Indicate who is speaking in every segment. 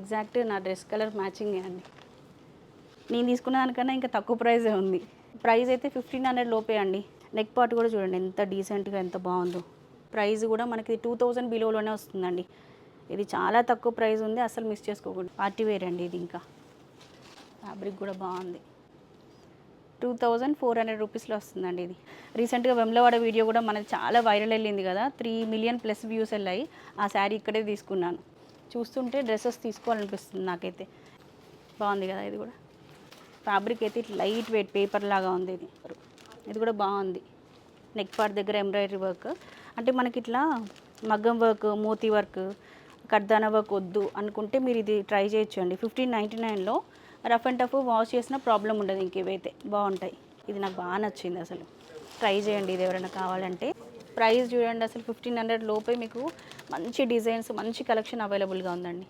Speaker 1: Exact నా dress colour matching అండి. నేను తీసుకున్న దానికన్నా ఇంకా తక్కువ ప్రైజే ఉంది. ప్రైస్ అయితే 1500 లోపే అండి. నెక్ పార్ట్ కూడా చూడండి ఎంత డీసెంట్గా ఎంత బాగుందో. ప్రైస్ కూడా మనకి 2000 బిలోలోనే వస్తుందండి. ఇది చాలా తక్కువ ప్రైస్ ఉంది, అసలు మిస్ చేసుకోకూడదు. పార్టీ వేర్ అండి ఇది. ఇంకా ఫ్యాబ్రిక్ కూడా బాగుంది. 2400 రూపీస్లో వస్తుందండి ఇది. రీసెంట్గా వెమ్లవాడ వీడియో కూడా మనకి చాలా వైరల్ వెళ్ళింది కదా, 3 మిలియన్ ప్లస్ వ్యూస్ వెళ్ళాయి. ఆ శారీ ఇక్కడే తీసుకున్నాను. చూస్తుంటే డ్రెస్సెస్ తీసుకోవాలనిపిస్తుంది నాకైతే. బాగుంది కదా ఇది కూడా. ఫ్యాబ్రిక్ అయితే ఇట్లా లైట్ వెయిట్ పేపర్ లాగా ఉంది. ఇది కూడా బాగుంది. నెక్ పార్ట్ దగ్గర ఎంబ్రాయిడరీ వర్క్, అంటే మనకి ఇట్లా మగ్గం వర్క్, మోతీ వర్క్, కర్దానా వర్క్ వద్దు అనుకుంటే మీరు ఇది ట్రై చేయొచ్చు అండి. 1599లో రఫ్ అండ్ టఫ్ వాష్ చేసిన ప్రాబ్లం ఉండదు. ఇంకేవైతే బాగుంటాయి. ఇది నాకు బాగా నచ్చింది. అసలు ట్రై చేయండి ఇది ఎవరైనా కావాలంటే. ప్రైస్ చూడండి అసలు 1500 లోపే మీకు మంచి డిజైన్స్, మంచి కలెక్షన్ అవైలబుల్గా ఉందండి.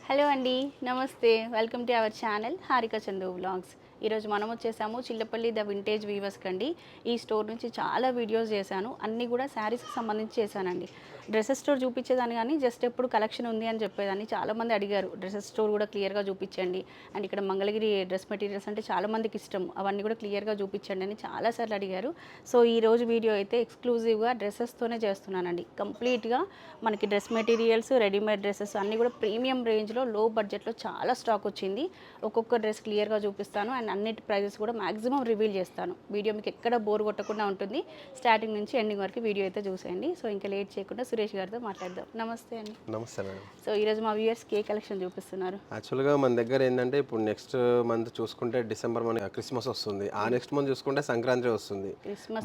Speaker 1: హలో అండి, నమస్తే. Welcome to our channel Harika Chandu vlogs. ఈరోజు మనం వచ్చేసాము చిల్లపల్లి ద వింటేజ్ వీవర్స్ కండి. ఈ స్టోర్ నుంచి చాలా వీడియోస్ చేశాను, అన్నీ కూడా శారీస్కి సంబంధించి చేశానండి. డ్రెస్సెస్ స్టోర్ చూపించేదాన్ని కానీ జస్ట్ ఎప్పుడు కలెక్షన్ ఉంది అని చెప్పేదాన్ని. చాలామంది అడిగారు డ్రెస్సెస్ స్టోర్ కూడా క్లియర్గా చూపించండి, అండ్ ఇక్కడ మంగళగిరి డ్రెస్ మెటీరియల్స్ అంటే చాలామందికి ఇష్టం, అవన్నీ కూడా క్లియర్గా చూపించండి అని చాలాసార్లు అడిగారు. సో ఈ రోజు వీడియో అయితే ఎక్స్క్లూజివ్గా డ్రెస్సెస్తోనే చేస్తున్నానండి. కంప్లీట్గా మనకి డ్రెస్ మెటీరియల్స్, రెడీమేడ్ డ్రెస్సెస్ అన్నీ కూడా ప్రీమియం రేంజ్లో, లో బడ్జెట్లో చాలా స్టాక్ వచ్చింది. ఒక్కొక్క డ్రెస్ క్లియర్గా చూపిస్తాను అండ్ అన్నిటి ప్రైజెస్ కూడా మ్యాక్సిమం రివీల్ చేస్తాను. వీడియో మీకు ఎక్కడ బోర్ కొట్టకుండా ఉంటుంది. స్టార్టింగ్ నుంచి ఎండింగ్ వరకు వీడియో అయితే చూసేయండి. సో ఇంకా లేట్ చేయకుండా సురేష్ గారితో మాట్లాడదాం. నమస్తే అండి.
Speaker 2: నమస్తే మేడం.
Speaker 1: సో ఈరోజు మా వ్యూయర్స్కి ఏ కలెక్షన్ చూపిస్తున్నారు?
Speaker 2: యాక్చువల్గా మన దగ్గర ఏంటంటే ఇప్పుడు నెక్స్ట్ మంత్ చూసుకుంటే డిసెంబర్ మన క్రిస్మస్ వస్తుంది, ఆ నెక్స్ట్ మంత్ చూసుకుంటే సంక్రాంతి వస్తుంది.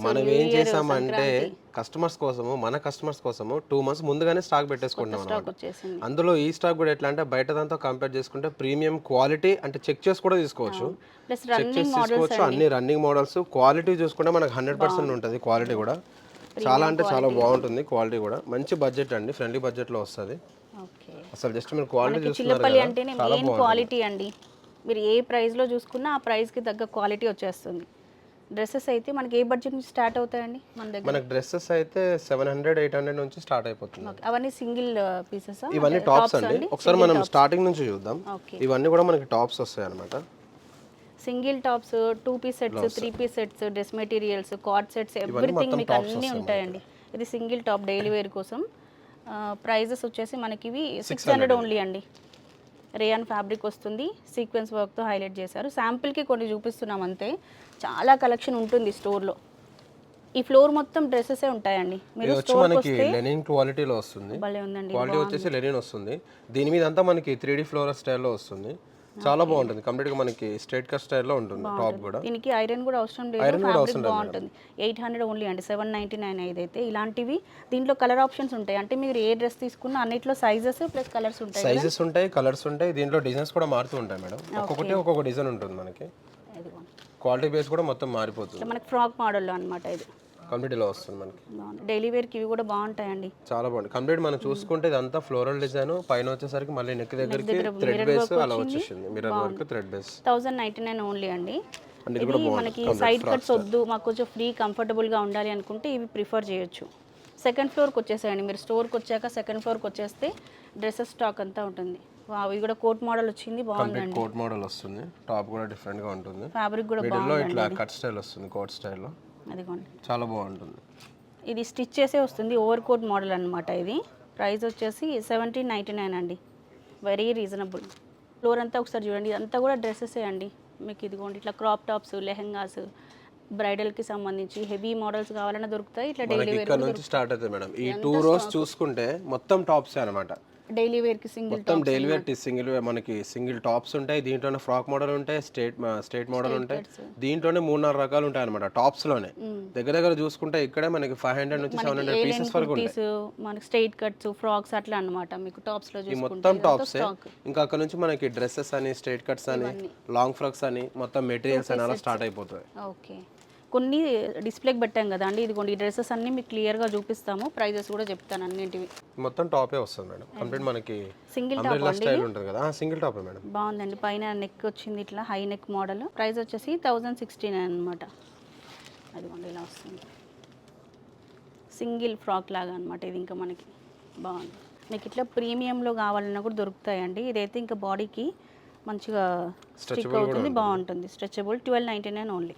Speaker 2: మనం ఏం చేసామంటే కస్టమర్స్ కోసము, మన కస్టమర్స్ కోసము 2 months ముందుగానే స్టాక్ పెట్టేసుకుంటున్నాం అన్నమాట. అందులో ఈ స్టాక్ కూడా ఎట్లా అంటే బయట దాంతో కంపేర్ చేసుకుంటే ప్రీమియం క్వాలిటీ, అంటే చెక్ చేసి కూడా తీసుకోవచ్చు, చెక్ చేసి తీసుకోవచ్చు. అన్ని రన్నింగ్ మోడల్స్, క్వాలిటీ చూసుకుంటే మనకు 100% ఉంటుంది. క్వాలిటీ కూడా చాలా అంటే చాలా బాగుంటుంది. క్వాలిటీ కూడా మంచి బడ్జెట్ అండి, ఫ్రెండ్లీ బడ్జెట్లో వస్తుంది. అసలు జస్ట్ మీరు క్వాలిటీ
Speaker 1: చిల్లపల్లి అంటేనే మెయిన్ క్వాలిటీ అండి. మీరు ఏ ప్రైస్లో చూసుకున్నా ఆ ప్రైస్కి తగ్గ క్వాలిటీ వచ్చేస్తుంది. డ్రెస్సెస్ అయితే మనకి ఏ బడ్జెట్ నుంచి స్టార్ట్ అవుతాయండి మన దగ్గర?
Speaker 2: మనకి డ్రెస్సెస్ అయితే 700-800 నుంచి స్టార్ట్ అయిపోతుంది.
Speaker 1: అవన్నీ సింగిల్ పీసెస్?
Speaker 2: ఇవన్నీ టాప్స్ అండి. ఒకసారి మనం స్టార్టింగ్ నుంచి చూద్దాం. ఇవన్నీ కూడా మనకి టాప్స్ వస్తాయి అన్నమాట.
Speaker 1: Single tops, 2 piece sets, 3 piece sets, dress materials, co-ord sets, everything మీకు అన్నీ ఉంటాయండి. ఇది సింగిల్ టాప్ డైలీ వేర్ కోసం. ప్రైజెస్ వచ్చేసి మనకి ఇవి 600 ఓన్లీ అండి. రేయాన్ ఫ్యాబ్రిక్ వస్తుంది, సీక్వెన్స్ వర్క్తో హైలైట్ చేశారు. శాంపిల్కి కొన్ని చూపిస్తున్నాం అంతే, చాలా కలెక్షన్ ఉంటుంది స్టోర్లో. ఈ ఫ్లోర్ మొత్తం డ్రెస్సెస్ ఉంటాయండి. మీరు స్టోర్కి వస్తే
Speaker 2: లెనిన్ క్వాలిటీలో వస్తుంది.
Speaker 1: భలే ఉందండి.
Speaker 2: క్వాలిటీ వచ్చేసి లెనిన్ వస్తుంది. దీని మీద అంతా మనకి 3D ఫ్లోరల్ స్టైల్లో వస్తుంది. చాలా బాగుంటుంది. కంప్లీట్గా మనకి స్ట్రైట్ కట్ స్టైల్లో ఉంటుంది. టాప్ కూడా
Speaker 1: దీనికి ఐరన్ కూడా అవసరం లేదు, ఫ్యాబ్రిక్ బాగుంటుంది. 800 ఓన్లీ అండి, 799 ఇదైతే. ఇలాంటివి దీంట్లో కలర్ ఆప్షన్స్ ఉంటాయి, అంటే మీరు ఏ డ్రెస్ తీసుకున్నా అన్నిట్లో సైజెస్ ప్లస్ కలర్స్ ఉంటాయి.
Speaker 2: సైజెస్ ఉంటాయి, కలర్స్ ఉంటాయి. దీంట్లో డిజైన్స్ కూడా మారుతూ ఉంటాయి మేడం. ఒక్కొక్కటి ఒక్కొక్క డిజైన్ ఉంటుంది మనకి. క్వాలిటీ బేస్ కూడా మొత్తం మారిపోతుంది.
Speaker 1: మనకి ఫ్రాక్ మోడల్లో అనమాట. ఇది
Speaker 2: కంప్లీట్ ఇలా వస్తుంది మనకి.
Speaker 1: డైలీ వేర్కి ఇవి కూడా బాగుంటాయండి,
Speaker 2: చాలా బాగుంది. కంప్లీట్ మనం చూసుకుంటే ఇదంతా ఫ్లోరల్ డిజైన్, పైన వచ్చేసరికి మళ్ళీ నెక్ దగ్గరికి థ్రెడ్ బేస్ అలా వచ్చేసింది. Mirror work, thread base. 1099
Speaker 1: only అండి. ఇది మనకి సైడ్ కట్స్ వద్దు, మాకు కొంచెం ఫ్రీ కంఫర్టబుల్గా ఉండాలి అనుకుంటే ఇవి ప్రిఫర్ చేయొచ్చు. సెకండ్ ఫ్లోర్కి వచ్చేసేయండి. మీరు స్టోర్కి వచ్చాక సెకండ్ ఫ్లోర్కి వచ్చేస్తే డ్రెస్సెస్ స్టాక్ అంతా ఉంటుంది. ఇది కూడా కోట్ మోడల్ వచ్చింది, బాగుందండి.
Speaker 2: కోట్ మోడల్ వస్తుంది. టాప్ కూడా డిఫరెంట్ గా ఉంటుంది.
Speaker 1: ఫ్యాబ్రిక్ కూడా
Speaker 2: బాగుంది. ఇట్లా కట్ స్టైల్ వస్తుంది, కోట్ స్టైల్లో.
Speaker 1: అదిగోండి,
Speaker 2: చాలా బాగుంటుంది.
Speaker 1: ఇది స్టిచ్ చేసే వస్తుంది, ఓవర్ కోట్ మోడల్ అనమాట. ఇది ప్రైస్ వచ్చేసి 1799 అండి. Very reasonable. ఫ్లోర్ అంతా ఒకసారి చూడండి, ఇదంతా కూడా డ్రెస్సెసే అండి మీకు. ఇదిగోండి ఇట్లా క్రాప్ టాప్స్, లెహెంగాస్, బ్రైడల్కి సంబంధించి హెవీ మోడల్స్ కావాలన్నా దొరుకుతాయి. ఇట్లా డైలీ వేర్
Speaker 2: ఇక్కడ నుంచి స్టార్ట్ అవుతుంది మేడం. ఈ 2 rows చూసుకుంటే మొత్తం టాప్స్ అనమాట.
Speaker 1: డైలీ వేర్కి సింగిల్
Speaker 2: మొత్తం డైలీ వేర్ సింగిల్ మనకి సింగిల్ టాప్స్ ఉంటాయి. దీంట్లోనే ఫ్రాక్ మోడల్ ఉంటాయి, స్ట్రైట్ మోడల్ ఉంటాయి. దీంట్లోనే 3-4 రకాలు ఉంటాయి అనమాట టాప్స్ లోనే. దగ్గర దగ్గర చూసుకుంటే ఇక్కడే మనకి 500 నుంచి 700 పీసెస్ వరకు ఉంటాయి.
Speaker 1: మనకి స్ట్రైట్ కట్స్, ఫ్రాక్స్ అట్లా అనమాట. మీకు టాప్స్ లో చూసుకుంటే
Speaker 2: మొత్తం టాప్స్. ఇంకా అక్కడ నుంచి మనకి డ్రెస్సెస్ అని, స్ట్రైట్ కట్స్ అని, లాంగ్ ఫ్రాక్స్ అని, మొత్తం మెటీరియల్స్ అని అలా స్టార్ట్ అయిపోతాయి.
Speaker 1: ఓకే, కొన్ని డిస్ప్లేకి పెట్టాం కదా అండి. ఇదిగోండి ఈ డ్రెస్సెస్ అన్ని మీకు క్లియర్గా చూపిస్తాము, ప్రైజెస్ కూడా చెప్తాను అన్నింటివి.
Speaker 2: మొత్తం టాపే వస్తుంది మేడం. కంప్లీట్ మనకి
Speaker 1: సింగిల్ టాప్
Speaker 2: స్టైల్ ఉంటుంది కదా, సింగిల్ టాపే మేడం.
Speaker 1: బాగుందండి. పైన నెక్ వచ్చింది ఇట్లా హై నెక్ మోడల్. ప్రైస్ వచ్చేసి 1069 అనమాట. అదిగోండి ఇలా వస్తుంది, సింగిల్ ఫ్రాక్ లాగా అనమాట ఇది. ఇంకా మనకి బాగుంది. మీకు ఇట్లా ప్రీమియంలో కావాలన్నా కూడా దొరుకుతాయండి. ఇదైతే ఇంకా బాడీకి మంచిగా స్టిక్ అవుతుంది, బాగుంటుంది. Stretchable 1299 only.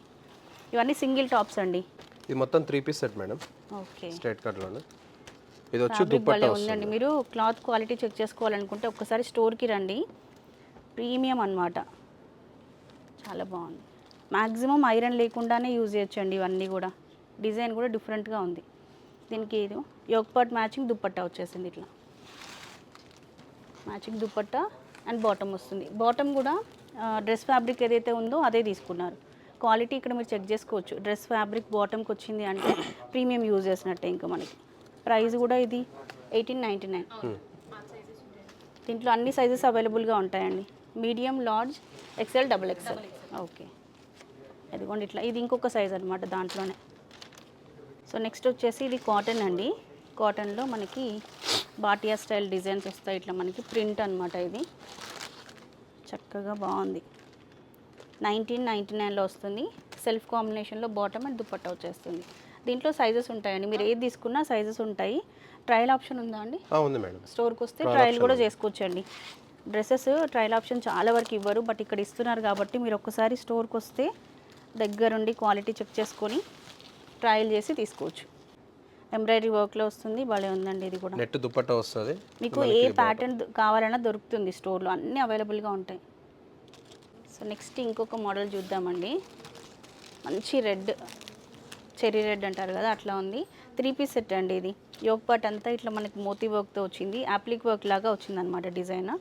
Speaker 1: ఇవన్నీ సింగిల్ టాప్స్ అండి.
Speaker 2: ఇది మొత్తం 3 piece set madam.
Speaker 1: Okay,
Speaker 2: straight కట్లోనే. ఇది వచ్చి దుపట్టా
Speaker 1: ఉందండి. మీరు క్లాత్ క్వాలిటీ చెక్ చేసుకోవాలనుకుంటే ఒక్కసారి స్టోర్కి రండి. ప్రీమియం అన్నమాట, చాలా బాగుంది. మ్యాక్సిమం ఐరన్ లేకుండానే యూజ్ చేయొచ్చండి ఇవన్నీ కూడా. డిజైన్ కూడా డిఫరెంట్గా ఉంది. దీనికి ఇది యోక్ పార్ట్ మ్యాచింగ్ దుపట్టా వచ్చేసింది. ఇట్లా మ్యాచింగ్ దుపట్టా అండ్ బాటమ్ వస్తుంది. బాటమ్ కూడా డ్రెస్ ఫ్యాబ్రిక్ ఏదైతే ఉందో అదే తీసుకున్నారు. క్వాలిటీ ఇక్కడ మీరు చెక్ చేసుకోవచ్చు. డ్రెస్ ఫ్యాబ్రిక్ బాటమ్కి వచ్చింది అంటే ప్రీమియం యూజ్ చేసినట్టే. ఇంకా మనకి ప్రైస్ కూడా ఇది 1899. దీంట్లో అన్ని సైజెస్ అవైలబుల్గా ఉంటాయండి. Medium, large, XL, XXL. Okay, ఇదిగోండి ఇట్లా. ఇది ఇంకొక సైజ్ అనమాట దాంట్లోనే. సో నెక్స్ట్ వచ్చేసి ఇది కాటన్ అండి. కాటన్లో మనకి బాటియా స్టైల్ డిజైన్స్ వస్తాయి. ఇట్లా మనకి ప్రింట్ అనమాట. ఇది చక్కగా బాగుంది. 1999లో వస్తుంది. సెల్ఫ్ కాంబినేషన్లో బాటమ్ అండ్ దుపట్టా వచ్చేస్తుంది. దీంట్లో సైజెస్ ఉంటాయండి. మీరు ఏది తీసుకున్నా సైజెస్ ఉంటాయి. ట్రయల్ ఆప్షన్ ఉందా అండి?
Speaker 2: ఉంది మేడం.
Speaker 1: స్టోర్కి వస్తే ట్రయల్ కూడా చేసుకోవచ్చండి. డ్రెస్సెస్ ట్రయల్ ఆప్షన్ చాలా వరకు ఇవ్వరు, బట్ ఇక్కడ ఇస్తున్నారు కాబట్టి మీరు ఒక్కసారి స్టోర్కి వస్తే దగ్గరుండి క్వాలిటీ చెక్ చేసుకొని ట్రయల్ చేసి తీసుకోవచ్చు. ఎంబ్రాయిడరీ వర్క్లో వస్తుంది, భలే ఉందండి. ఇది కూడా
Speaker 2: నెట్ దుపట్టా వస్తుంది. మీకు
Speaker 1: ఏ ప్యాటర్న్ కావాలన్నా దొరుకుతుంది స్టోర్లో, అన్నీ అవైలబుల్గా ఉంటాయి. సో నెక్స్ట్ ఇంకొక మోడల్ చూద్దామండి. మంచి రెడ్, చెర్రీ రెడ్ అంటారు కదా, అట్లా ఉంది. 3 పీస్ సెట్ అండి. ఇది యోక్ పార్ట్ అంతా ఇట్లా మనకి మోతీ వర్క్తో వచ్చింది. యాప్లిక్ వర్క్ లాగా వచ్చిందనమాట డిజైన్.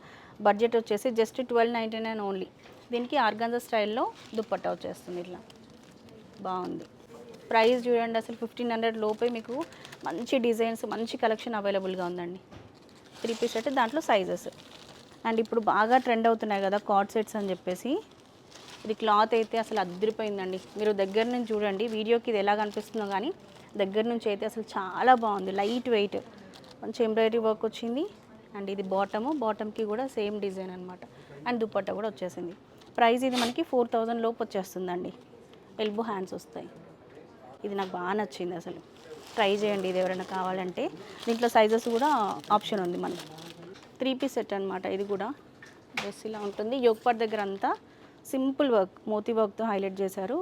Speaker 1: బడ్జెట్ వచ్చేసి జస్ట్ 1299 ఓన్లీ. దీనికి ఆర్గాన్జా స్టైల్లో దుపట్టా వచ్చేస్తుంది. ఇట్లా బాగుంది. ప్రైస్ చూడండి, అసలు 1500 లోపే మీకు మంచి డిజైన్స్, మంచి కలెక్షన్ అవైలబుల్గా ఉందండి. 3 పీస్ సెట్, దాంట్లో సైజెస్. అండ్ ఇప్పుడు బాగా ట్రెండ్ అవుతున్నాయి కదా కార్డ్ సెట్స్ అని చెప్పేసి. ఇది క్లాత్ అయితే అసలు అద్దరిపోయిందండి. మీరు దగ్గర నుంచి చూడండి, వీడియోకి ఇది ఎలా కనిపిస్తుందో కానీ దగ్గర నుంచి అయితే అసలు చాలా బాగుంది. లైట్ వెయిట్, మంచి ఎంబ్రాయిడరీ వర్క్ వచ్చింది. అండ్ ఇది బాటమ్కి కూడా సేమ్ డిజైన్ అనమాట. అండ్ దుపట్టా కూడా వచ్చేసింది. ప్రైస్ ఇది మనకి 4000 లోపు వచ్చేస్తుందండి. ఎల్బో హ్యాండ్స్ వస్తాయి. ఇది నాకు బాగా నచ్చింది. అసలు ట్రై చేయండి ఇది ఎవరైనా కావాలంటే. దీంట్లో సైజెస్ కూడా ఆప్షన్ ఉంది మనకి. 3 పీస్ సెట్ అనమాట. ఇది కూడా డ్రెస్ ఇలా ఉంటుంది. యోక్ పార్ట్ దగ్గర అంతా సింపుల్ వర్క్, మోతీ వర్క్తో హైలైట్ చేశారు.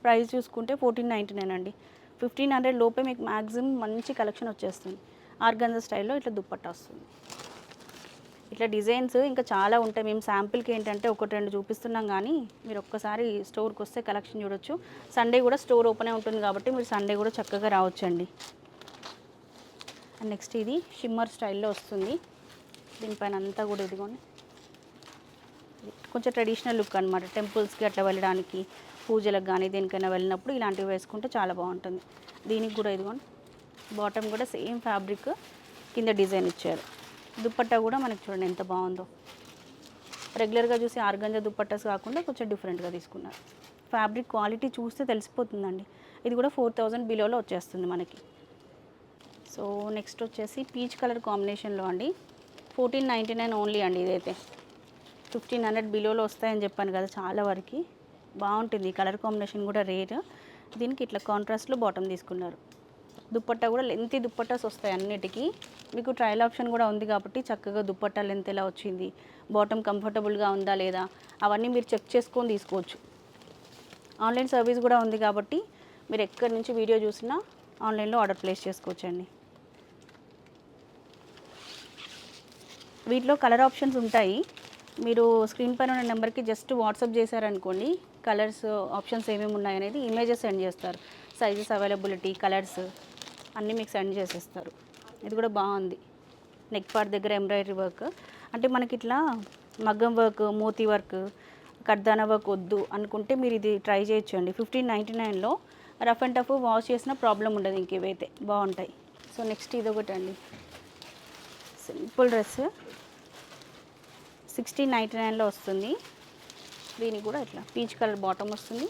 Speaker 1: ప్రైస్ చూసుకుంటే 1499 అండి. 1500 లోపే మీకు మ్యాక్సిమం మంచి కలెక్షన్ వచ్చేస్తుంది. ఆర్గాన్జా స్టైల్లో ఇట్లా దుపట్టా వస్తుంది. ఇట్లా డిజైన్స్ ఇంకా చాలా ఉంటాయి. మేము శాంపిల్కి ఏంటంటే 1-2 చూపిస్తున్నాం, కానీ మీరు ఒక్కసారి స్టోర్కి వస్తే కలెక్షన్ చూడొచ్చు. సండే కూడా స్టోర్ ఓపెనే ఉంటుంది కాబట్టి మీరు సండే కూడా చక్కగా రావచ్చండి. అండ్ నెక్స్ట్ ఇది షిమ్మర్ స్టైల్లో వస్తుంది. దీనిపైన అంతా కూడా ఇదిగోండి కొంచెం ట్రెడిషనల్ లుక్ అనమాట. టెంపుల్స్కి అట్లా వెళ్ళడానికి, పూజలకు కానీ దేనికైనా వెళ్ళినప్పుడు ఇలాంటివి వేసుకుంటే చాలా బాగుంటుంది. దీనికి కూడా ఇదిగోండి బాటమ్ కూడా సేమ్ ఫ్యాబ్రిక్, కింద డిజైన్ ఇచ్చారు. దుపట్టా కూడా మనకి చూడండి ఎంత బాగుందో. రెగ్యులర్గా చూసి ఆర్గంజా దుపట్టాస్ కాకుండా కొంచెం డిఫరెంట్గా తీసుకున్నారు. ఫ్యాబ్రిక్ క్వాలిటీ చూస్తే తెలిసిపోతుందండి. ఇది కూడా 4000 బిలోలో వచ్చేస్తుంది మనకి. సో నెక్స్ట్ వచ్చేసి పీచ్ కలర్ కాంబినేషన్లో అండి. 1499 ఓన్లీ అండి. ఇదైతే 1500 బిలోలో వస్తాయని చెప్పాను కదా, చాలా వరకు బాగుంటుంది. కలర్ కాంబినేషన్ కూడా రేర్. దీనికి ఇట్లా కాంట్రాస్ట్లో బాటమ్ తీసుకున్నారు. దుపట్టా కూడా లెంతీ దుపట్టాస్ వస్తాయి అన్నిటికీ. మీకు ట్రయల్ ఆప్షన్ కూడా ఉంది కాబట్టి చక్కగా దుపట్టా లెంత్ ఎలా వచ్చింది, బాటమ్ కంఫర్టబుల్గా ఉందా లేదా, అవన్నీ మీరు చెక్ చేసుకొని తీసుకోవచ్చు. ఆన్లైన్ సర్వీస్ కూడా ఉంది కాబట్టి మీరు ఎక్కడి నుంచి వీడియో చూసినా ఆన్లైన్లో ఆర్డర్ ప్లేస్ చేసుకోవచ్చండి. వీటిలో కలర్ ఆప్షన్స్ ఉంటాయి. మీరు స్క్రీన్ పైన ఉన్న నెంబర్కి జస్ట్ వాట్సాప్ చేశారనుకోండి, కలర్స్ ఆప్షన్స్ ఏమేమి ఉన్నాయనేది ఇమేజెస్ సెండ్ చేస్తారు. సైజెస్ అవైలబిలిటీ, కలర్స్ అన్నీ మీకు సెండ్ చేసేస్తారు. ఇది కూడా బాగుంది. నెక్ పార్ట్ దగ్గర ఎంబ్రాయిడరీ వర్క్, అంటే మనకి ఇట్లా మగ్గం వర్క్, మోతీ వర్క్, కర్దానా వర్క్ వద్దు అనుకుంటే మీరు ఇది ట్రై చేయొచ్చండి. 1599లో రఫ్ అండ్ టఫ్ వాష్ చేసిన ప్రాబ్లం ఉండదు. ఇంకేవైతే బాగుంటాయి. సో నెక్స్ట్ ఇది ఒకటి అండి, సింపుల్ డ్రెస్ 1699లో వస్తుంది. దీనికి కూడా ఇట్లా పీచ్ కలర్ బాటమ్ వస్తుంది,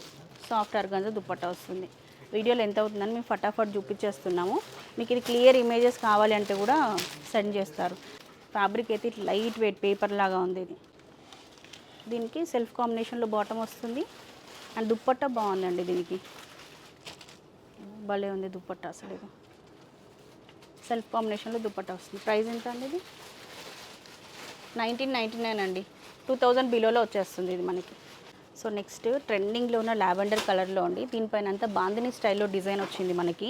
Speaker 1: సాఫ్ట్ ఆర్గాన్జా దుపట్టా వస్తుంది. వీడియోలో ఎంత అవుతుందని మేము ఫటాఫట్ చూపించేస్తున్నాము. మీకు ఇది క్లియర్ ఇమేజెస్ కావాలి అంటే కూడా సెండ్ చేస్తారు. ఫ్యాబ్రిక్ అయితే ఇట్లా లైట్ వెయిట్ పేపర్ లాగా ఉంది. ఇది దీనికి సెల్ఫ్ కాంబినేషన్లో బాటమ్ వస్తుంది. అండ్ దుపట్టా బాగుందండి. దీనికి భలే ఉంది దుపట్టా. అసలు ఇది సెల్ఫ్ కాంబినేషన్లో దుపట్టా వస్తుంది. ప్రైస్ ఎంత అండి ఇది? 1999 అండి. 2000 బిలోలో వచ్చేస్తుంది ఇది మనకి. సో నెక్స్ట్ ట్రెండింగ్లో ఉన్న లావెండర్ కలర్లో అండి. దీనిపైన అంతా బాందిని స్టైల్లో డిజైన్ వచ్చింది మనకి.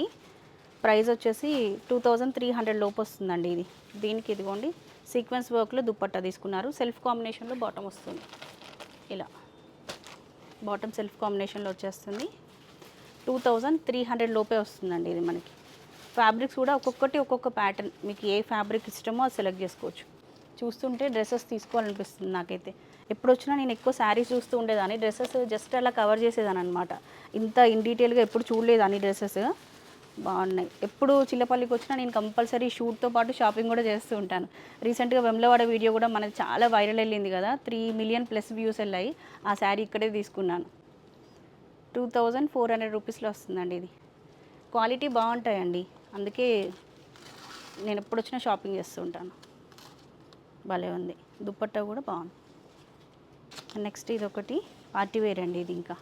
Speaker 1: ప్రైస్ వచ్చేసి 2300 లోపు వస్తుందండి ఇది. దీనికి ఇదిగోండి సీక్వెన్స్ వర్క్లో దుపట్టా తీసుకున్నారు. సెల్ఫ్ కాంబినేషన్లో బాటమ్ వస్తుంది. ఇలా బాటమ్ సెల్ఫ్ కాంబినేషన్లో వచ్చేస్తుంది. 2300 లోపే వస్తుందండి ఇది మనకి. ఫ్యాబ్రిక్స్ కూడా ఒక్కొక్కటి ఒక్కొక్క ప్యాటర్న్, మీకు ఏ ఫ్యాబ్రిక్ ఇష్టమో అది సెలెక్ట్ చేసుకోవచ్చు. చూస్తుంటే డ్రెస్సెస్ తీసుకోవాలనిపిస్తుంది నాకైతే. ఎప్పుడు వచ్చినా నేను ఎక్కువ శారీస్ చూస్తూ ఉండేదాన్ని, డ్రెస్సెస్ జస్ట్ అలా కవర్ చేసేదాన్ని అనమాట. ఇంత ఇన్ డీటెయిల్గా ఎప్పుడు చూడలేదాన్ని డ్రెస్సెస్. బాగున్నాయి. ఎప్పుడు చిల్లపల్లికి వచ్చినా నేను కంపల్సరీ షూట్తో పాటు షాపింగ్ కూడా చేస్తూ ఉంటాను. రీసెంట్గా వెమ్లవాడ వీడియో కూడా మనకి చాలా వైరల్ వెళ్ళింది కదా, 3 మిలియన్ ప్లస్ వ్యూస్ వెళ్ళాయి. ఆ శారీ ఇక్కడే తీసుకున్నాను. 2400 రూపీస్లో వస్తుందండి ఇది. క్వాలిటీ బాగుంటాయండి, అందుకే నేను ఎప్పుడు వచ్చినా షాపింగ్ చేస్తూ ఉంటాను. భలే ఉంది. దుపట్టా కూడా బాగుంది. నెక్స్ట్ ఇది ఒకటి పార్టీ వేర్ అండి. ఇది ఇంకా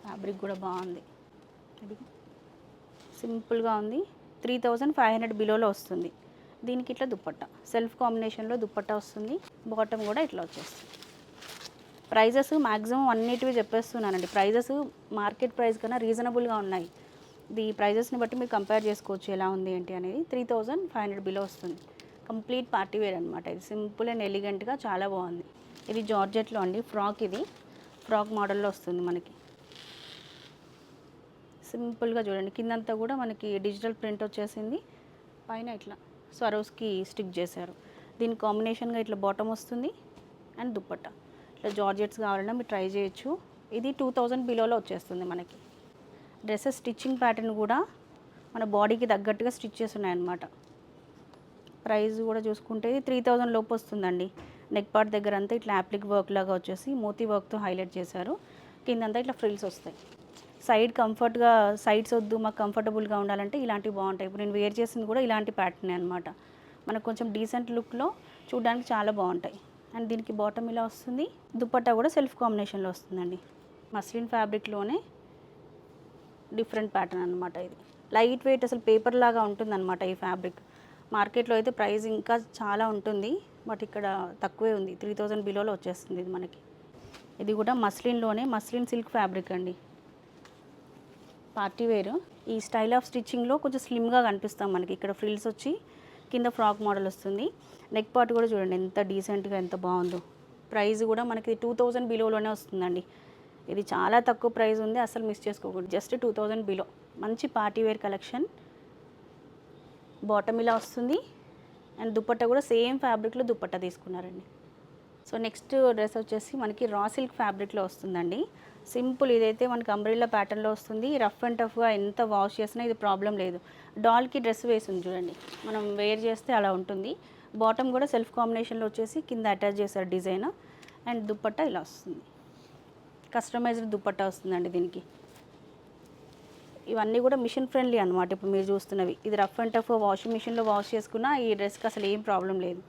Speaker 1: ఫ్యాబ్రిక్ కూడా బాగుంది. ఇది సింపుల్గా ఉంది. 3500 బిలోలో వస్తుంది. దీనికి ఇట్లా దుపట్టా సెల్ఫ్ కాంబినేషన్లో దుపట్టా వస్తుంది. బాటమ్ కూడా ఇట్లా వచ్చేస్తుంది. ప్రైజెస్ మ్యాక్సిమం అన్నిటివి చెప్పేస్తున్నానండి. ప్రైజెస్ మార్కెట్ ప్రైస్ కన్నా రీజనబుల్గా ఉన్నాయి. ఈ ప్రైజెస్ని బట్టి మీరు కంపేర్ చేసుకోవచ్చు ఎలా ఉంది ఏంటి అనేది. 3500 బిలో వస్తుంది. కంప్లీట్ పార్టీ వేర్ అనమాట. ఇది సింపుల్ అండ్ ఎలిగెంట్గా చాలా బాగుంది. ఇది జార్జెట్లో అండి. ఫ్రాక్, ఇది ఫ్రాక్ మోడల్లో వస్తుంది మనకి. సింపుల్గా చూడండి, కిందంతా కూడా మనకి డిజిటల్ ప్రింట్ వచ్చేసింది. పైన ఇట్లా స్వరోస్కి స్టిక్ చేశారు. దీని కాంబినేషన్గా ఇట్లా బాటమ్ వస్తుంది అండ్ దుపట్టా. ఇట్లా జార్జెట్స్ కావాలన్నా మీరు ట్రై చేయొచ్చు. ఇది 2000 బిలోలో వచ్చేస్తుంది మనకి. డ్రెస్సెస్ స్టిచ్చింగ్ ప్యాటర్న్ కూడా మన బాడీకి తగ్గట్టుగా స్టిచ్ చేసి ఉన్నాయన్నమాట. ప్రైస్ కూడా చూసుకుంటే 3000 లోపు వస్తుందండి. నెక్ పార్ట్ దగ్గర అంతా ఇట్లా యాప్లిక్ వర్క్ లాగా వచ్చేసి మోతీ వర్క్తో హైలైట్ చేశారు. కిందంతా ఇట్లా ఫ్రిల్స్ వస్తాయి. సైడ్ కంఫర్ట్గా, సైడ్స్ వద్దు మాకు కంఫర్టబుల్గా ఉండాలంటే ఇలాంటివి బాగుంటాయి. ఇప్పుడు నేను వేర్ చేసింది కూడా ఇలాంటి ప్యాటర్న్ అనమాట. మనకు కొంచెం డీసెంట్ లుక్లో చూడడానికి చాలా బాగుంటాయి. అండ్ దీనికి బాటమ్ ఇలా వస్తుంది. దుపట్టా కూడా సెల్ఫ్ కాంబినేషన్లో వస్తుందండి. మస్లిన్ ఫ్యాబ్రిక్లోనే డిఫరెంట్ ప్యాటర్న్ అనమాట. ఇది లైట్ వెయిట్, అసలు పేపర్ లాగా ఉంటుందన్నమాట ఈ ఫ్యాబ్రిక్. మార్కెట్లో అయితే ప్రైస్ ఇంకా చాలా ఉంటుంది, బట్ ఇక్కడ తక్కువే ఉంది. 3000 బిలోలో వచ్చేస్తుంది ఇది మనకి. ఇది కూడా మస్లిన్లోనే, మస్లిన్ సిల్క్ ఫ్యాబ్రిక్ అండి. Party wear. ఈ స్టైల్ ఆఫ్ స్టిచ్చింగ్లో కొంచెం స్లిమ్గా కనిపిస్తాం మనకి. ఇక్కడ ఫ్రిల్స్ వచ్చి కింద ఫ్రాక్ మోడల్ వస్తుంది. నెక్ పార్ట్ కూడా చూడండి ఎంత డీసెంట్గా, ఎంత బాగుందో. ప్రైస్ కూడా మనకి 2000 బిలోలోనే వస్తుందండి. ఇది చాలా తక్కువ ప్రైస్ ఉంది, అసలు మిస్ చేసుకోకూడదు. Just 2000 below. మంచి పార్టీ వేర్ కలెక్షన్. బాటమ్ ఇలా వస్తుంది అండ్ దుపట్టా కూడా సేమ్ ఫ్యాబ్రిక్లో దుపట్టా తీసుకున్నారండి. సో నెక్స్ట్ డ్రెస్ వచ్చేసి మనకి రా సిల్క్ ఫ్యాబ్రిక్లో వస్తుందండి. సింపుల్. ఇదైతే మనకి అంబ్రెల్లా ప్యాటర్న్లో వస్తుంది. రఫ్ అండ్ టఫ్గా ఎంత వాష్ చేసినా ఇది ప్రాబ్లం లేదు. డాల్కి డ్రెస్ వేసింది చూడండి, మనం వేర్ చేస్తే అలా ఉంటుంది. బాటమ్ కూడా సెల్ఫ్ కాంబినేషన్లో వచ్చేసి కింద అటాచ్ చేశారు డిజైన్. అండ్ దుపట్టా ఇలా వస్తుంది. కస్టమైజ్డ్ దుపట్టా వస్తుందండి దీనికి. ఇవన్నీ కూడా మిషన్ ఫ్రెండ్లీ అనమాట. ఇప్పుడు మీరు చూస్తున్నవి ఇది రఫ్ అండ్ టఫ్ వాషింగ్ మిషన్లో వాష్ చేసుకున్నా ఈ డ్రెస్కి అసలు ఏం ప్రాబ్లం లేదు.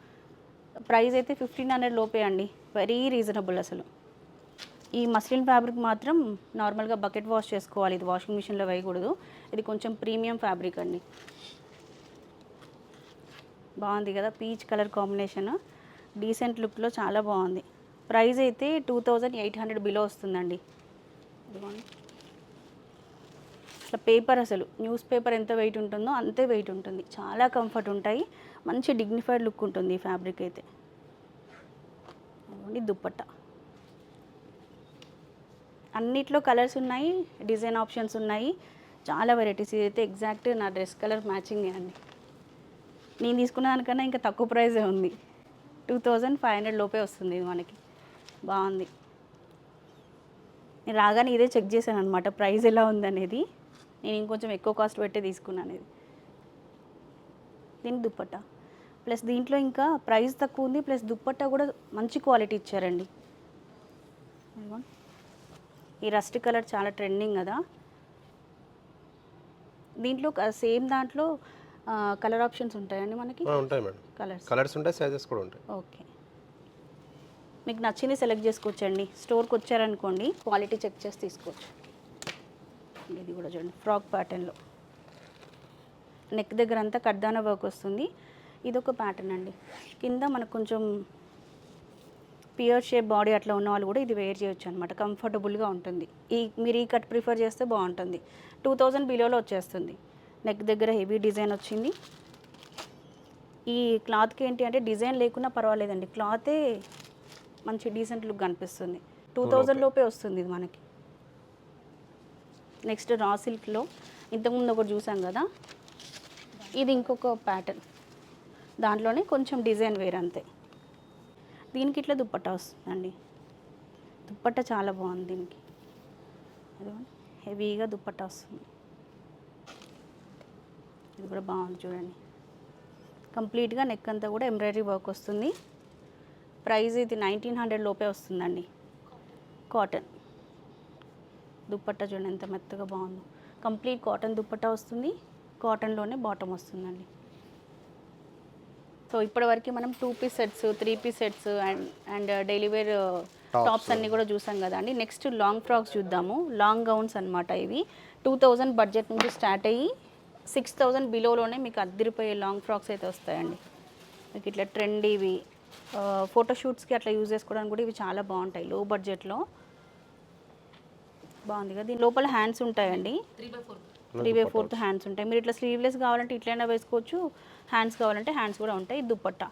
Speaker 1: ప్రైస్ అయితే 1500 లోపే అండి. వెరీ రీజనబుల్ అసలు. ఈ మస్లిన్ ఫ్యాబ్రిక్ మాత్రం నార్మల్గా బకెట్ వాష్ చేసుకోవాలి, ఇది వాషింగ్ మిషన్లో వేయకూడదు. ఇది కొంచెం ప్రీమియం ఫ్యాబ్రిక్ అండి. బాగుంది కదా, పీచ్ కలర్ కాంబినేషన్, డీసెంట్ లుక్లో చాలా బాగుంది. ప్రైస్ అయితే 2800 బిలో వస్తుందండి. ఇట్లా పేపర్, అసలు న్యూస్ పేపర్ ఎంత వెయిట్ ఉంటుందో అంతే వెయిట్ ఉంటుంది. చాలా కంఫర్ట్ ఉంటాయి. మంచి డిగ్నిఫైడ్ లుక్ ఉంటుంది ఈ ఫ్యాబ్రిక్ అయితే. దుపట్టా అన్నిట్లో కలర్స్ ఉన్నాయి, డిజైన్ ఆప్షన్స్ ఉన్నాయి, చాలా వెరైటీస్. ఇదైతే ఎగ్జాక్ట్ నా డ్రెస్ కలర్ మ్యాచింగ్ అండి. నేను తీసుకున్న దానికన్నా ఇంకా తక్కువ ప్రైజే ఉంది. 2500 లోపే వస్తుంది ఇది మనకి. బాగుంది. నేను రాగానే ఇదే చెక్ చేశాను అనమాట, ప్రైస్ ఎలా ఉందనేది. నేను ఇంకొంచెం ఎక్కువ కాస్ట్ పెట్టే తీసుకున్నాను ఇది. దీని దుపట్టా ప్లస్ దీంట్లో ఇంకా ప్రైస్ తక్కువ ఉంది, ప్లస్ దుపట్టా కూడా మంచి క్వాలిటీ ఇచ్చారండి. ఈ రస్ట్ కలర్ చాలా ట్రెండింగ్ కదా. దీంట్లో సేమ్ దాంట్లో కలర్ ఆప్షన్స్ ఉంటాయండి మనకి?
Speaker 2: ఉంటాయి మేడం. కలర్స్ ఉంటాయి, సైజెస్ కూడా ఉంటాయి.
Speaker 1: ఓకే, మీకు నచ్చింది సెలెక్ట్ చేసుకోవచ్చండి. స్టోర్కి వచ్చారనుకోండి క్వాలిటీ చెక్ చేసి తీసుకోవచ్చు. ఇది కూడా చూడండి ఫ్రాక్ ప్యాటర్న్లో. నెక్ దగ్గర అంతా కడ్దానా వర్క్ వస్తుంది. ఇదొక ప్యాటర్న్ అండి. కింద మనకు కొంచెం పియర్ షేప్ బాడీ అట్లా ఉన్న వాళ్ళు కూడా ఇది వేర్ చేయొచ్చు అనమాట. కంఫర్టబుల్గా ఉంటుంది. మీరు ఈ కట్ ప్రిఫర్ చేస్తే బాగుంటుంది. 2000 బిలోలో వచ్చేస్తుంది. నెక్ దగ్గర హెవీ డిజైన్ వచ్చింది. ఈ క్లాత్కి ఏంటి అంటే డిజైన్ లేకున్నా పర్వాలేదండి, క్లాతే మంచి డీసెంట్ లుక్ కనిపిస్తుంది. 2000 లోపే వస్తుంది ఇది మనకి. నెక్స్ట్ రా సిల్క్లో ఇంతకుముందు ఒకటి చూసాం కదా, ఇది ఇంకొక ప్యాటర్న్. దాంట్లోనే కొంచెం డిజైన్ వేరే అంతే. దీనికి ఇట్లా దుప్పట్టా వస్తుందండి. దుప్పట్టా చాలా బాగుంది దీనికి. హెవీగా దుప్పట్టా వస్తుంది. ఇది కూడా బాగుంది చూడండి. కంప్లీట్గా నెక్ అంతా కూడా ఎంబ్రాయిడరీ వర్క్ వస్తుంది. ప్రైస్ ఇది 1900 లోపే వస్తుందండి. కాటన్ దుప్పట్టా చూడండి ఎంత మెత్తగా బాగుందో. కంప్లీట్ కాటన్ దుప్పట్టా వస్తుంది. కాటన్లోనే బాటమ్ వస్తుందండి. సో ఇప్పటివరకు మనం 2 piece sets, 3 piece sets and daily wear tops అన్నీ కూడా చూసాం కదా అండి. నెక్స్ట్ లాంగ్ ఫ్రాక్స్ చూద్దాము. లాంగ్ గౌన్స్ అనమాట. ఇవి 2000 బడ్జెట్ నుంచి స్టార్ట్ అయ్యి 6000 బిలోలోనే మీకు అద్దరిపోయే లాంగ్ ఫ్రాక్స్ అయితే వస్తాయండి. మీకు ఇట్లా ట్రెండ్ ఇవి ఫోటోషూట్స్కి అట్లా యూజ్ చేసుకోవడానికి కూడా ఇవి చాలా బాగుంటాయి. లో బడ్జెట్లో బాగుంది కదా. దీని లోపల హ్యాండ్స్ ఉంటాయండి. 3/4 హ్యాండ్స్ ఉంటాయి. మీరు ఇట్లా స్లీవ్లెస్ కావాలంటే ఇట్లైనా వేసుకోవచ్చు. హ్యాండ్స్ కావాలంటే హ్యాండ్స్ కూడా ఉంటాయి. దుప్పట్టా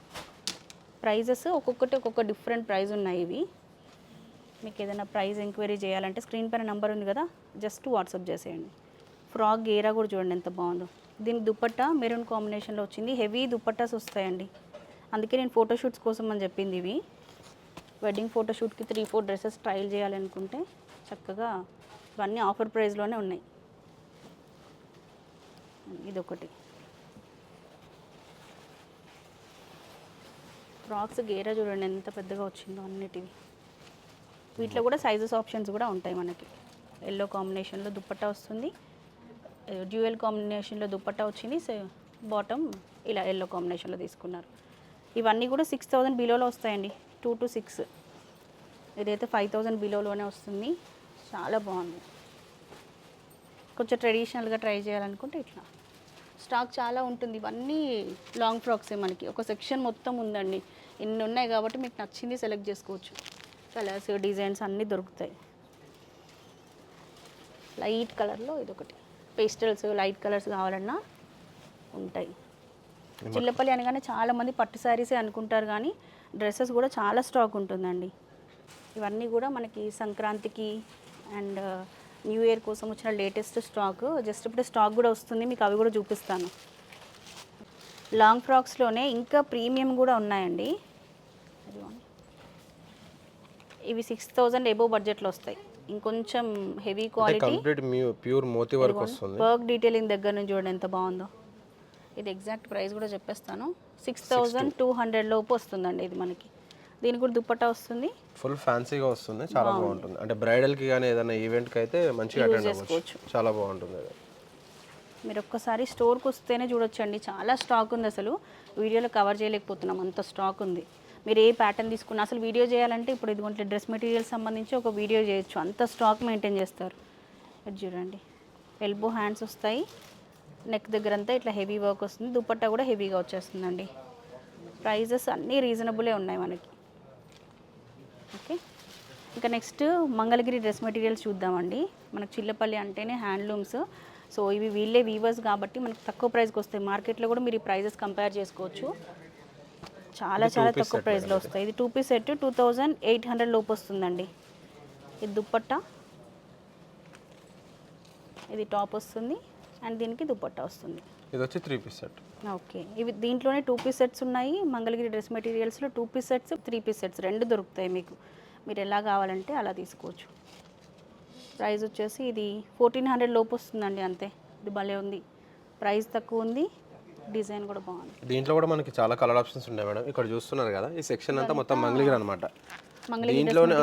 Speaker 1: ప్రైజెస్ ఒక్కొక్కటి ఒక్కొక్క డిఫరెంట్ ప్రైస్ ఉన్నాయి. ఇవి మీకు ఏదైనా ప్రైస్ ఎంక్వైరీ చేయాలంటే స్క్రీన్ పైన నెంబర్ ఉంది కదా, జస్ట్ వాట్సాప్ చేసేయండి. ఫ్రాక్ గేరా కూడా చూడండి ఎంత బాగుందో. దీనికి దుప్పట్టా మెరూన్ కాంబినేషన్లో వచ్చింది. హెవీ దుప్పట్టాస్ వస్తాయండి. అందుకే నేను ఫోటోషూట్స్ కోసం అని చెప్పింది. ఇవి వెడ్డింగ్ ఫోటోషూట్కి 3-4 డ్రెస్సెస్ ట్రయల్ చేయాలనుకుంటే చక్కగా ఇవన్నీ ఆఫర్ ప్రైస్లోనే ఉన్నాయి. ఇదొకటి ఫ్రాక్స్ గేరా చూడండి ఎంత పెద్దగా వచ్చిందో అన్నిటివి. వీటిలో కూడా సైజెస్ ఆప్షన్స్ కూడా ఉంటాయి మనకి. ఎల్లో కాంబినేషన్లో దుప్పట్టా వస్తుంది. డ్యూయల్ కాంబినేషన్లో దుప్పట్టా వచ్చింది. బాటమ్ ఇలా ఎల్లో కాంబినేషన్లో తీసుకున్నారు. ఇవన్నీ కూడా 6000 బిలోలో వస్తాయండి. 2 to 6. ఇదైతే 5000 బిలోలోనే వస్తుంది. చాలా బాగుంది. కొంచెం ట్రెడిషనల్గా ట్రై చేయాలనుకుంటే ఇట్లా స్టాక్ చాలా ఉంటుంది. ఇవన్నీ లాంగ్ ఫ్రాక్సే మనకి. ఒక సెక్షన్ మొత్తం ఉందండి. ఇన్ని ఉన్నాయి కాబట్టి మీకు నచ్చింది సెలెక్ట్ చేసుకోవచ్చు. కలర్స్, డిజైన్స్ అన్నీ దొరుకుతాయి. లైట్ కలర్లో ఇదొకటి. పేస్టల్స్, లైట్ కలర్స్ కావాలన్నా ఉంటాయి. చిల్లపల్లి అనగానే చాలామంది పట్టు శారీసే అనుకుంటారు, కానీ డ్రెస్సెస్ కూడా చాలా స్టాక్ ఉంటుందండి. ఇవన్నీ కూడా మనకి సంక్రాంతికి అండ్ న్యూ ఇయర్ కోసం వచ్చిన లేటెస్ట్ స్టాక్. జస్ట్ ఇప్పుడు స్టాక్ కూడా వస్తుంది, మీకు అవి కూడా చూపిస్తాను. లాంగ్ ఫ్రాక్స్లోనే ఇంకా ప్రీమియం కూడా ఉన్నాయండి. ఇవి 6000 ఎబో బడ్జెట్లో వస్తాయి. ఇంకొంచెం హెవీ క్వాలిటీ
Speaker 2: ప్యూర్ మోతీ వర్క్ వస్తుంది.
Speaker 1: వర్క్ డీటెయిలింగ్ దగ్గర నుంచి చూడండి ఎంత బాగుందో. ఇది ఎగ్జాక్ట్ ప్రైస్ కూడా చెప్పేస్తాను. 6200 లోపు వస్తుందండి ఇది మనకి. దీనికి కూడా దుప్పట్టా వస్తుంది.
Speaker 2: ఫుల్ ఫ్యాన్సీగా వస్తుంది. చాలా బాగుంటుంది. అంటే బ్రైడల్కి కానీ ఏదైనా ఈవెంట్కి అయితే మంచిగా అటెండ్ అవ్వచ్చు. చాలా బాగుంటుంది.
Speaker 1: మీరు ఒక్కసారి స్టోర్కి వస్తేనే చూడొచ్చండి. చాలా స్టాక్ ఉంది. అసలు వీడియోలో కవర్ చేయలేకపోతున్నాం, అంత స్టాక్ ఉంది. మీరు ఏ ప్యాటర్న్ తీసుకున్నా అసలు వీడియో చేయాలంటే ఇప్పుడు ఇదిగోంటే డ్రెస్ మెటీరియల్ సంబంధించి ఒక వీడియో చేయొచ్చు, అంత స్టాక్ మెయింటైన్ చేస్తారు. ఇది చూడండి, ఎల్బో హ్యాండ్స్ వస్తాయి. నెక్ దగ్గర అంతా ఇట్లా హెవీ వర్క్ వస్తుంది. దుపట్టా కూడా హెవీగా వచ్చేస్తుందండి. ప్రైజెస్ అన్నీ రీజనబులే ఉన్నాయి మనకి. ఓకే, ఇంకా నెక్స్ట్ మంగళగిరి డ్రెస్ మెటీరియల్స్ చూద్దామండి. మనకు చిల్లపల్లి అంటేనే హ్యాండ్లూమ్స్. సో ఇవి వీళ్ళే వీవర్స్ కాబట్టి మనకు తక్కువ ప్రైస్కి వస్తాయి. మార్కెట్లో కూడా మీరు ఈ ప్రైజెస్ కంపేర్ చేసుకోవచ్చు. చాలా చాలా తక్కువ ప్రైస్లో వస్తాయి. ఇది 2 పీస్ సెట్ 2800 లోపు వస్తుందండి. ఇది దుప్పట్టా, ఇది టాప్ వస్తుంది అండ్ దీనికి దుప్పట్టా వస్తుంది.
Speaker 2: ఇది వచ్చి 3 పీస్ సెట్.
Speaker 1: ఓకే, ఇవి దీంట్లోనే 2 పీస్ సెట్స్ ఉన్నాయి. మంగళగిరి డ్రెస్ మెటీరియల్స్లో 2 పీస్ సెట్స్, 3 పీస్ సెట్స్ రెండు దొరుకుతాయి మీకు. మీరు ఎలా కావాలంటే అలా తీసుకోవచ్చు. ప్రైస్ వచ్చేసి ఇది 1400 లోపు వస్తుందండి, అంతే. ఇది భలే ఉంది, ప్రైస్ తక్కువ ఉంది, డిజైన్ కూడా బాగుంది.
Speaker 2: దీంట్లో కూడా మనకి చాలా కలర్ ఆప్షన్స్ ఉన్నాయి మేడం. ఇక్కడ చూస్తున్నారు కదా, ఈ సెక్షన్ అంతా మొత్తం మంగళగిరి అనమాట. దీంట్లోనే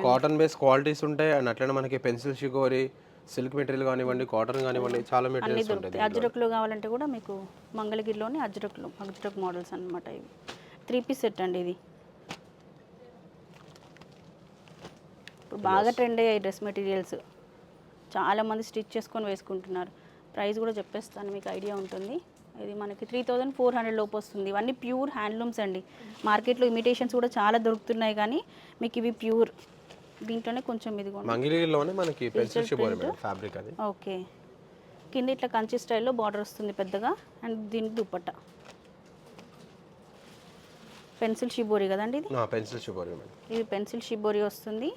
Speaker 2: కాటన్ బేస్ క్వాలిటీస్ ఉంటాయి అండ్ అట్లనే మనకి పెన్సిల్ షిగోరి, సిల్క్ మెటీరియల్ కానివ్వండి, కాటన్ కానివ్వండి, చాలా మెటీరియల్స్ ఉంటాయి.
Speaker 1: అజ్రక్లో కావాలంటే కూడా మీకు మంగళగిరిలోని అజ్రక్ మోడల్స్ అనమాట. ఇవి 3 పీస్ సెట్ అండి. ఇది ఇప్పుడు బాగా ట్రెండ్ అయ్యాయి డ్రెస్ మెటీరియల్స్. చాలామంది స్టిచ్ చేసుకొని వేసుకుంటున్నారు. ప్రైస్ కూడా చెప్పేస్తాను, మీకు ఐడియా ఉంటుంది. ఇది మనకి 3400 లోపు వస్తుంది. ఇవన్నీ ప్యూర్ హ్యాండ్లూమ్స్ అండి. మార్కెట్లో ఇమిటేషన్స్ కూడా చాలా దొరుకుతున్నాయి కానీ మీకు ఇవి ప్యూర్. దీంట్లోనే కొంచెం ఇదిగోండి
Speaker 2: మంగళగిరిలోనే మనకి పెన్సిల్ షిబోరి మేడం ఫ్యాబ్రిక్ అది.
Speaker 1: ఓకే. కింద ఇట్లా కంచి స్టైల్లో బార్డర్ వస్తుంది పెద్దగా. అండ్ దీనికి దుపట్టా పెన్సిల్ షిబోరి కదండి ఇది.
Speaker 2: Pencil shibori madam.
Speaker 1: ఇది పెన్సిల్ షిబోరి వస్తుంది.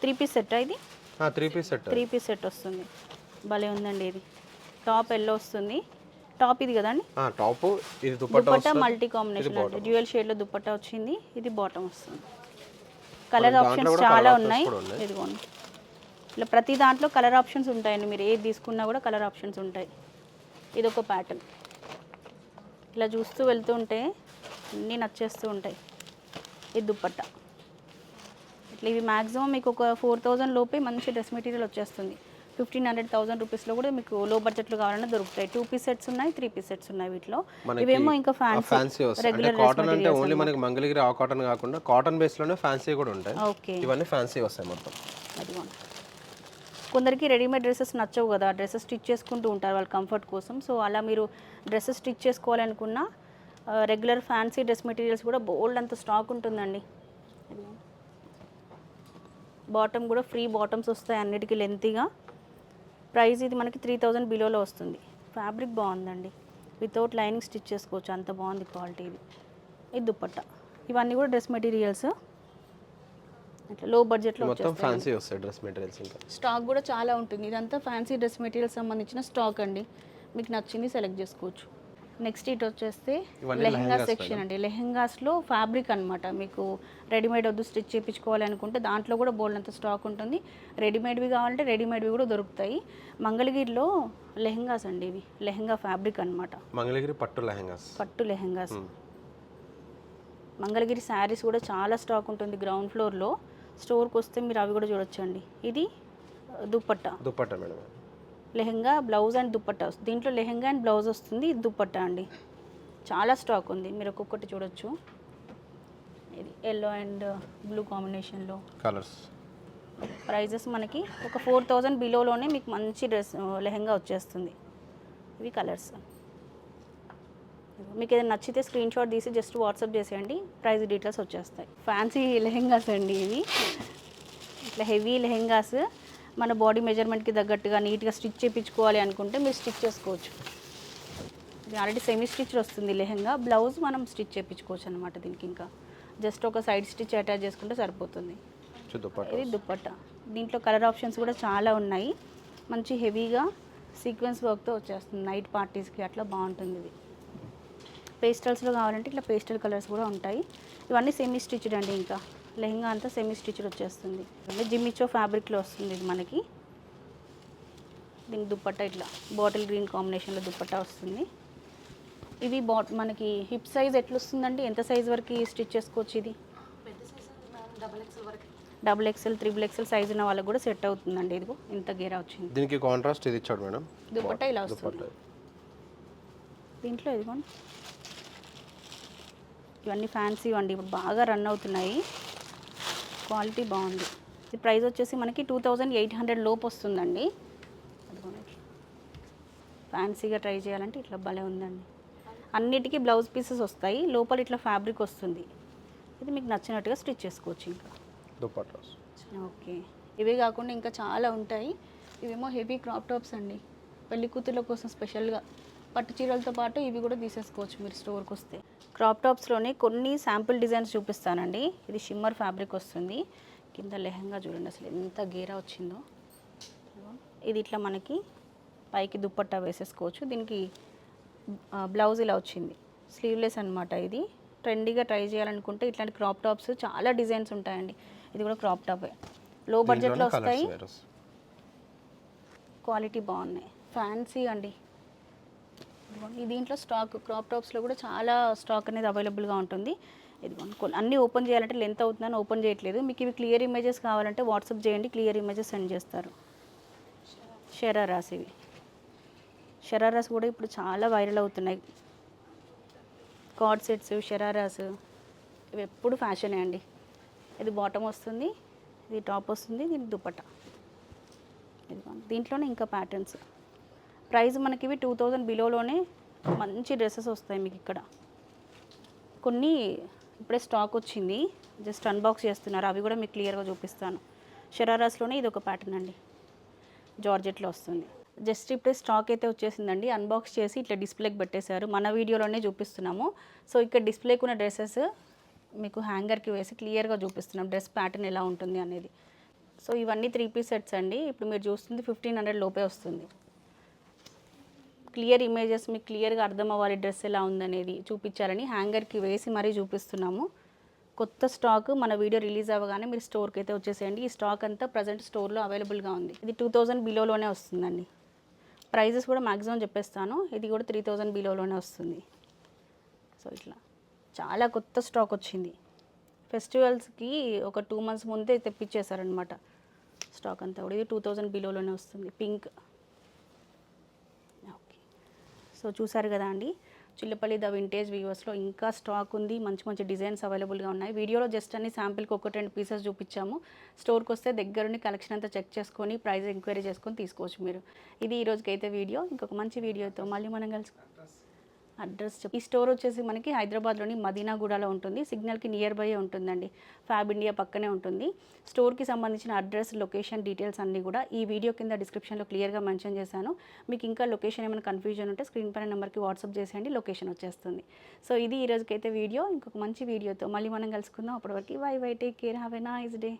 Speaker 1: 3 పీస్ సెట్ ఇది.
Speaker 2: 3 పీస్ సెట్.
Speaker 1: 3 పీస్ సెట్ వస్తుంది. భలే ఉందండి ఇది. టాప్ ఎల్లో వస్తుంది. టాప్ ఇది కదండి.
Speaker 2: టాప్ ఇది దుపట్టా
Speaker 1: మల్టీ కాంబినేషన్ అండి. డ్యూయల్ షేడ్ లో దుపట్టా వచ్చింది. ఇది బాటమ్ వస్తుంది. కలర్ ఆప్షన్స్ చాలా ఉన్నాయి. ఇదిగోండి ఇలా ప్రతి దాంట్లో కలర్ ఆప్షన్స్ ఉంటాయండి. మీరు ఏది తీసుకున్నా కూడా కలర్ ఆప్షన్స్ ఉంటాయి. ఇది ఒక ప్యాటర్న్. ఇలా చూస్తూ వెళ్తుంటే అన్నీ నచ్చేస్తూ ఉంటాయి. ఇది దుపట్టా. ఇట్లా ఇవి మ్యాక్సిమం మీకు ఒక 4000 లోపే మంచి డ్రెస్ మెటీరియల్ వచ్చేస్తుంది. 1500-1000 రూపీస్లో కూడా మీకు లో బడ్జెట్లో కావాలన్నా దొరుకుతాయి. 2 పీస్ సెట్స్ ఉన్నాయి, 3 పీస్ సెట్స్ ఉన్నాయి వీటిలో. ఇవేమో ఇంకా ఫ్యాన్సీ రెగ్యులర్
Speaker 2: కాటన్ అంటే ఓన్లీ మనకి మంగళగిరి ఆ కాటన్ కాకుండా కాటన్ బేస్ లోనే ఫ్యాన్సీ కూడా ఉంటాయి.
Speaker 1: ఓకే.
Speaker 2: ఇవన్నీ ఫ్యాన్సీ వస్తాయి మొత్తం.
Speaker 1: అదిగోండి. కొందరికి రెడీమేడ్ డ్రెస్సెస్ నచ్చవు కదా, డ్రెస్సెస్ స్టిచ్ చేసుకుంటూ ఉంటారు వాళ్ళ కంఫర్ట్ కోసం. సో అలా మీరు డ్రెస్సెస్ స్టిచ్ చేసుకోవాలనుకున్న రెగ్యులర్ ఫ్యాన్సీ డ్రెస్ మెటీరియల్స్ కూడా బోల్డ్ అంత స్టాక్ ఉంటుందండి. బాటమ్ కూడా ఫ్రీ బాటమ్స్ వస్తాయి అన్నిటికీ లెంతీగా. ప్రైస్ ఇది మనకి 3000 బిలోలో వస్తుంది. ఫ్యాబ్రిక్ బాగుందండి. వితౌట్ లైనింగ్ స్టిచ్ చేసుకోవచ్చు, అంత బాగుంది క్వాలిటీ ఇది. ఇది దుపట్టా. ఇవన్నీ కూడా డ్రెస్ మెటీరియల్స్ అట్లా లో బడ్జెట్లో
Speaker 2: మొత్తం ఫ్యాన్సీ వస్తాయి డ్రెస్ మెటీరియల్స్. ఇంకా
Speaker 1: స్టాక్ కూడా చాలా ఉంటుంది. ఇదంతా ఫ్యాన్సీ డ్రెస్ మెటీరియల్స్ సంబంధించిన స్టాక్ అండి. మీకు నచ్చింది సెలెక్ట్ చేసుకోవచ్చు. నెక్స్ట్ ఇటు వచ్చేస్తే లెహెంగా సెక్షన్ అండి. లెహెంగాస్లో ఫ్యాబ్రిక్ అనమాట. మీకు రెడీమేడ్ వద్దు స్టిచ్ చేయించుకోవాలి అనుకుంటే దాంట్లో కూడా బోల్డ్ అంత స్టాక్ ఉంటుంది. రెడీమేడ్వి కావాలంటే రెడీమేడ్వి కూడా దొరుకుతాయి. మంగళగిరిలో లెహెంగాస్ అండి ఇవి. లెహెంగా ఫ్యాబ్రిక్ అనమాట.
Speaker 2: మంగళగిరి పట్టు లెహెంగాస్. మంగళగిరి శారీస్ కూడా చాలా స్టాక్ ఉంటుంది గ్రౌండ్ ఫ్లోర్లో. స్టోర్కి వస్తే మీరు అవి కూడా చూడొచ్చండి. ఇది dupatta madam. Lehenga blouse and dupatta. దీంట్లో లెహెంగా అండ్ బ్లౌజ్ వస్తుంది. ఇది దుపట్టా అండి. చాలా స్టాక్ ఉంది, మీరు ఒక్కొక్కటి చూడొచ్చు. ఇది ఎల్లో అండ్ బ్లూ కాంబినేషన్లో కలర్స్. ప్రైజెస్ మనకి ఒక 4000 బిలోలోనే మీకు మంచి డ్రెస్ లెహెంగా వచ్చేస్తుంది. ఇవి కలర్స్. మీకు ఏదైనా నచ్చితే స్క్రీన్ షాట్ తీసి జస్ట్ వాట్సాప్ చేసేయండి, ప్రైస్ డీటెయిల్స్ వచ్చేస్తాయి. ఫ్యాన్సీ లెహెంగాస్ అండి ఇవి. ఇట్లా హెవీ లెహెంగాస్ మన బాడీ మెజర్మెంట్కి తగ్గట్టుగా నీట్గా స్టిచ్ చేయించుకోవాలి అనుకుంటే మీరు స్టిచ్ చేసుకోవచ్చు. ఇది ఆల్రెడీ సెమీ స్టిచ్ వస్తుంది లెహెంగా. బ్లౌజ్ మనం స్టిచ్ చేయించుకోవచ్చు అనమాట. దీనికి ఇంకా జస్ట్ ఒక సైడ్ స్టిచ్ అటాచ్ చేసుకుంటే సరిపోతుంది. ఇది దుపట్టా. దీంట్లో కలర్ ఆప్షన్స్ కూడా చాలా ఉన్నాయి. మంచి హెవీగా సీక్వెన్స్ వర్క్తో వచ్చేస్తుంది. నైట్ పార్టీస్కి అట్లా బాగుంటుంది. ఇది పేస్టల్స్లో కావాలంటే ఇట్లా పేస్టల్ కలర్స్ కూడా ఉంటాయి. ఇవన్నీ సెమీ స్టిచ్డ్ అండి. ఇంకా లెహెంగా అంతా సెమీ స్టిచ్డ్ వచ్చేస్తుంది. జిమ్మిచో ఫ్యాబ్రిక్లో వస్తుంది ఇది మనకి. దీనికి దుపట్టా ఇట్లా బాటిల్ గ్రీన్ కాంబినేషన్లో దుపట్టా వస్తుంది. ఇవి మనకి హిప్ సైజ్ ఎట్లా వస్తుందండి? ఎంత సైజ్ వరకు స్టిచ్ చేసుకోవచ్చు? ఇది డబుల్ ఎక్స్ఎల్ 3 XL సైజ్ ఉన్న వాళ్ళకి కూడా సెట్ అవుతుందండి. ఇదిగో ఇంత గేరా వచ్చింది. దీనికి కాంట్రాస్ట్ ఇది ఇచ్చాడు మేడం.
Speaker 1: దుపట్టా ఇలా వస్తుంది. దీంట్లో ఇదిగోండి ఇవన్నీ ఫ్యాన్సీ అండి. ఇప్పుడు బాగా రన్ అవుతున్నాయి. క్వాలిటీ బాగుంది. ఈ ప్రైస్ వచ్చేసి మనకి 2800 లోపు వస్తుందండి. ఫ్యాన్సీగా ట్రై చేయాలంటే ఇట్లా భలే ఉందండి. అన్నిటికీ బ్లౌజ్ పీసెస్ వస్తాయి. లోపల ఇట్లా ఫ్యాబ్రిక్ వస్తుంది. ఇది మీకు నచ్చినట్టుగా స్టిచ్ చేసుకోవచ్చు. ఇంకా ఓకే. ఇవే కాకుండా ఇంకా చాలా ఉంటాయి. ఇవేమో హెవీ క్రాప్ టాప్స్ అండి. పెళ్లి కూతుర్ల కోసం స్పెషల్గా పట్టు చీరలతో పాటు ఇవి కూడా తీసేసుకోవచ్చు మీరు స్టోర్కి వస్తే. క్రాప్ టాప్స్లోనే కొన్ని శాంపుల్ డిజైన్స్ చూపిస్తానండి. ఇది షిమ్మర్ ఫ్యాబ్రిక్ వస్తుంది. కింద లెహంగా చూడండి అసలు ఎంత గేరా వచ్చిందో. ఇది ఇట్లా మనకి పైకి దుపట్టా వేసేసుకోవచ్చు. దీనికి బ్లౌజ్ ఇలా వచ్చింది. స్లీవ్లెస్ అనమాట. ఇది ట్రెండీగా ట్రై చేయాలనుకుంటే ఇట్లాంటి క్రాప్ టాప్స్ చాలా డిజైన్స్ ఉంటాయండి. ఇది కూడా క్రాప్ టాపే. లో బడ్జెట్లో వస్తాయి. క్వాలిటీ బాగున్నాయి. ఫ్యాన్సీ అండి. దీంట్లో స్టాక్ క్రాప్ టాప్స్లో కూడా చాలా స్టాక్ అనేది అవైలబుల్గా ఉంటుంది. ఇదిగోండి అన్నీ ఓపెన్ చేయాలంటే లెంత్ అవుతుందని ఓపెన్ చేయట్లేదు. మీకు ఇవి క్లియర్ ఇమేజెస్ కావాలంటే వాట్సాప్ చేయండి, క్లియర్ ఇమేజెస్ సెండ్ చేస్తారు. షరారాస్. ఇవి షరారాస్ కూడా ఇప్పుడు చాలా వైరల్ అవుతున్నాయి. కార్డ్ సెట్స్, షరారాస్ ఇవి ఎప్పుడు ఫ్యాషనే అండి. ఇది బాటమ్ వస్తుంది, ఇది టాప్ వస్తుంది, దీనికి దుపట్టా. ఇదిగోండి దీంట్లోనే ఇంకా ప్యాటర్న్స్. ప్రైస్ మనకి ఇవి 2000 బిలోలోనే మంచి డ్రెస్సెస్ వస్తాయి మీకు ఇక్కడ. కొన్ని ఇప్పుడే స్టాక్ వచ్చింది, జస్ట్ అన్బాక్స్ చేస్తున్నారు, అవి కూడా మీకు క్లియర్గా చూపిస్తాను. షరారాస్లోనే ఇది ఒక ప్యాటర్న్ అండి, జార్జెట్లో వస్తుంది. జస్ట్ ఇప్పుడే స్టాక్ అయితే వచ్చేసిందండి, అన్బాక్స్ చేసి ఇట్లా డిస్ప్లేకి పెట్టేశారు, మన వీడియోలోనే చూపిస్తున్నాము. సో ఇక్కడ డిస్ప్లేకి ఉన్న డ్రెస్సెస్ మీకు హ్యాంగర్కి వేసి క్లియర్గా చూపిస్తున్నాం డ్రెస్ ప్యాటర్న్ ఎలా ఉంటుంది అనేది. సో ఇవన్నీ 3 పీస్ సెట్స్ అండి. ఇప్పుడు మీరు చూస్తుంది 1500 లోపే వస్తుంది. క్లియర్ ఇమేజెస్ మీకు క్లియర్గా అర్థం అవ్వాలి డ్రెస్ ఎలా ఉందనేది చూపించాలని హ్యాంగర్కి వేసి మరీ చూపిస్తున్నాము. కొత్త స్టాక్ మన వీడియో రిలీజ్ అవ్వగానే మీరు స్టోర్కి అయితే వచ్చేసేయండి. ఈ స్టాక్ అంతా ప్రజెంట్ స్టోర్లో అవైలబుల్గా ఉంది. ఇది 2000 బిలోలోనే వస్తుందండి. ప్రైజెస్ కూడా మ్యాక్సిమం చెప్పేస్తాను. ఇది కూడా 3000 బిలోలోనే వస్తుంది. సో ఇట్లా చాలా కొత్త స్టాక్ వచ్చింది. ఫెస్టివల్స్కి ఒక 2 మంత్స్ ముందే తెప్పించేశారనమాట స్టాక్ అంతా కూడా. ఇది 2000 బిలోలోనే వస్తుంది, పింక్. ఓకే, సో చూసారు కదా అండి, చిల్లపల్లి ద వింటేజ్ వీవర్స్లో ఇంకా స్టాక్ ఉంది, మంచి మంచి డిజైన్స్ అవైలబుల్గా ఉన్నాయి. వీడియోలో జస్ట్ అన్ని శాంపిల్కి 1-2 పీసెస్ చూపించాము. స్టోర్కి వస్తే దగ్గరుండి కలెక్షన్ అంతా చెక్ చేసుకొని ప్రైస్ ఎంక్వైరీ చేసుకొని తీసుకోవచ్చు మీరు. ఇది ఈ రోజుకైతే వీడియో. ఇంకొక మంచి వీడియోతో మళ్ళీ మనం అడ్రస్ ఈ స్టోర్ వచ్చేసి మనకి హైదరాబాద్లోని మదీనాగూడలో ఉంటుంది, సిగ్నల్కి నియర్ బై ఉంటుందండి, ఫ్యాబ్ ఇండియా పక్కనే ఉంటుంది. స్టోర్కి సంబంధించిన అడ్రస్, లొకేషన్ డీటెయిల్స్ అన్నీ కూడా ఈ వీడియో కింద డిస్క్రిప్షన్లో క్లియర్గా మెన్షన్ చేశాను. మీకు ఇంకా లొకేషన్ ఏమైనా కన్ఫ్యూజన్ ఉంటే స్క్రీన్ పైన నెంబర్కి వాట్సాప్ చేసేయండి, లొకేషన్ వచ్చేస్తుంది. సో ఇది ఈ రోజుకైతే వీడియో. ఇంకొక మంచి వీడియోతో మళ్ళీ మనం కలుసుకుందాం. అప్పటివరకు by, take care, have a nice day.